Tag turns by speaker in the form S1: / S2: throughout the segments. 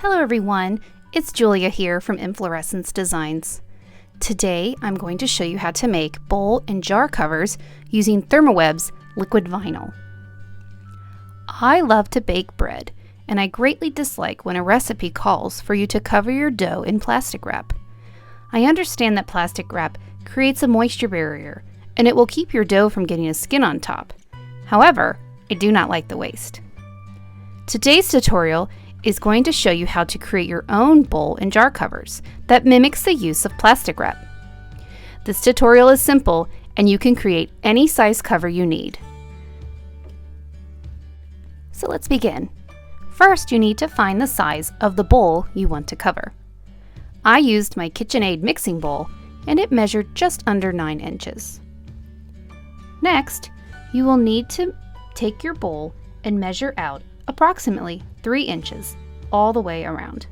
S1: Hello everyone, it's Julia here from Inflorescence Designs. Today I'm going to show you how to make bowl and jar covers using Thermoweb's liquid vinyl. I love to bake bread, and I greatly dislike when a recipe calls for you to cover your dough in plastic wrap. I understand that plastic wrap creates a moisture barrier, and it will keep your dough from getting a skin on top. However, I do not like the waste. Today's tutorial is going to show you how to create your own bowl and jar covers that mimics the use of plastic wrap. This tutorial is simple and you can create any size cover you need. So let's begin. First, you need to find the size of the bowl you want to cover. I used my KitchenAid mixing bowl and it measured just under 9 inches. Next, you will need to take your bowl and measure out approximately 3 inches all the way around.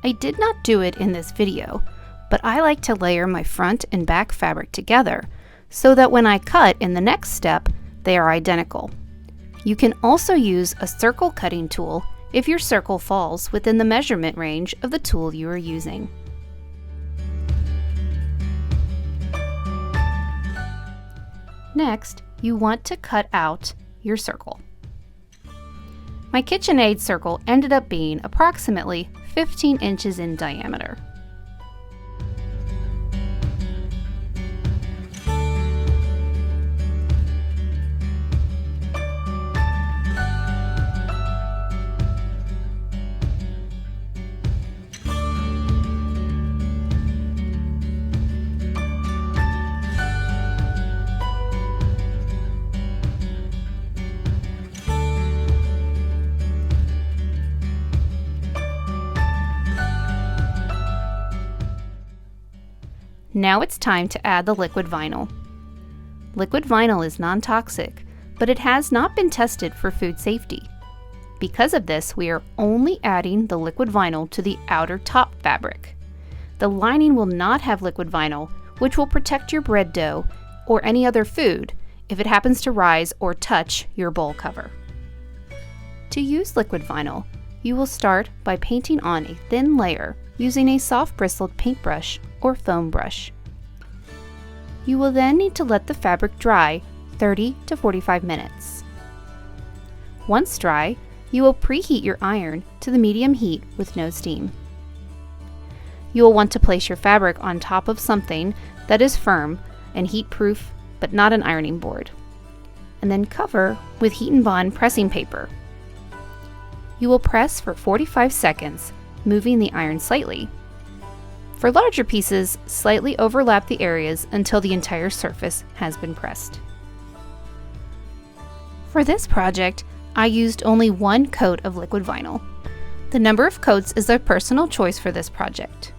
S1: I did not do it in this video, but I like to layer my front and back fabric together so that when I cut in the next step, they are identical. You can also use a circle cutting tool if your circle falls within the measurement range of the tool you are using. Next, you want to cut out your circle. My KitchenAid circle ended up being approximately 15 inches in diameter. Now it's time to add the liquid vinyl. Liquid vinyl is non-toxic, but it has not been tested for food safety. Because of this, we are only adding the liquid vinyl to the outer top fabric. The lining will not have liquid vinyl, which will protect your bread dough or any other food if it happens to rise or touch your bowl cover. To use liquid vinyl, you will start by painting on a thin layer using a soft bristled paintbrush or foam brush. You will then need to let the fabric dry 30 to 45 minutes. Once dry, you will preheat your iron to the medium heat with no steam. You will want to place your fabric on top of something that is firm and heat-proof but not an ironing board, and then cover with heat and bond pressing paper. You will press for 45 seconds, moving the iron slightly. For larger pieces, slightly overlap the areas until the entire surface has been pressed. For this project, I used only one coat of liquid vinyl. The number of coats is a personal choice for this project.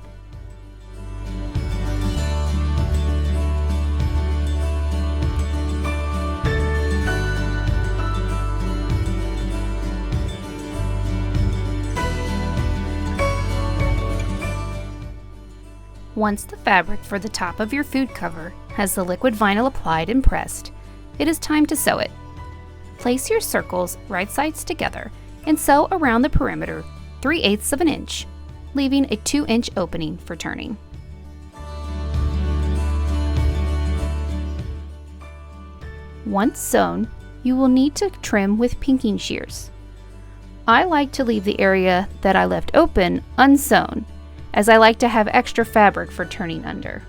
S1: Once the fabric for the top of your food cover has the liquid vinyl applied and pressed, it is time to sew it. Place your circles right sides together and sew around the perimeter 3/8 of an inch, leaving a 2-inch opening for turning. Once sewn, you will need to trim with pinking shears. I like to leave the area that I left open unsewn, as I like to have extra fabric for turning under.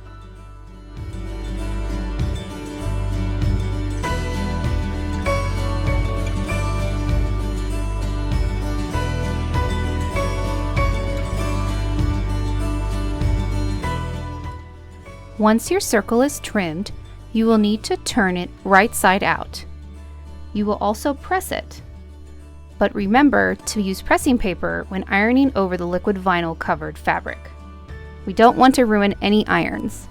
S1: Once your circle is trimmed, you will need to turn it right side out. You will also press it. But remember to use pressing paper when ironing over the liquid vinyl covered fabric. We don't want to ruin any irons.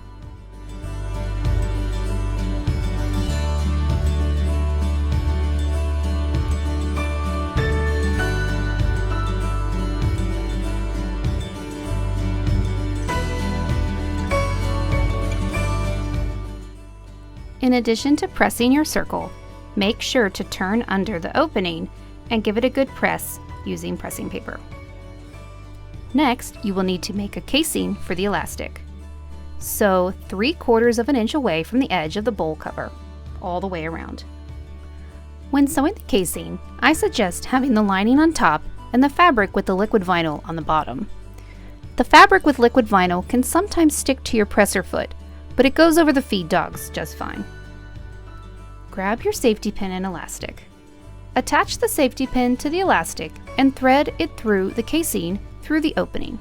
S1: In addition to pressing your circle, make sure to turn under the opening and give it a good press using pressing paper. Next, you will need to make a casing for the elastic. Sew 3/4 of an inch away from the edge of the bowl cover, all the way around. When sewing the casing, I suggest having the lining on top and the fabric with the liquid vinyl on the bottom. The fabric with liquid vinyl can sometimes stick to your presser foot, but it goes over the feed dogs just fine. Grab your safety pin and elastic. Attach the safety pin to the elastic and thread it through the casing through the opening.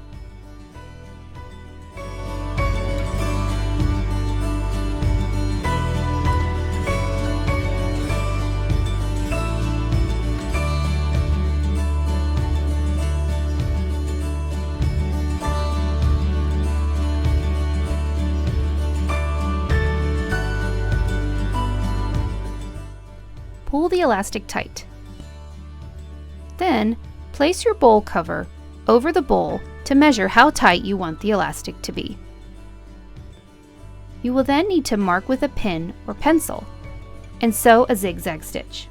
S1: Pull the elastic tight. Then, place your bowl cover over the bowl to measure how tight you want the elastic to be. You will then need to mark with a pin or pencil and sew a zigzag stitch.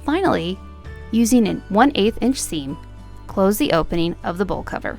S1: Finally, using a 1/8 inch seam, close the opening of the bowl cover.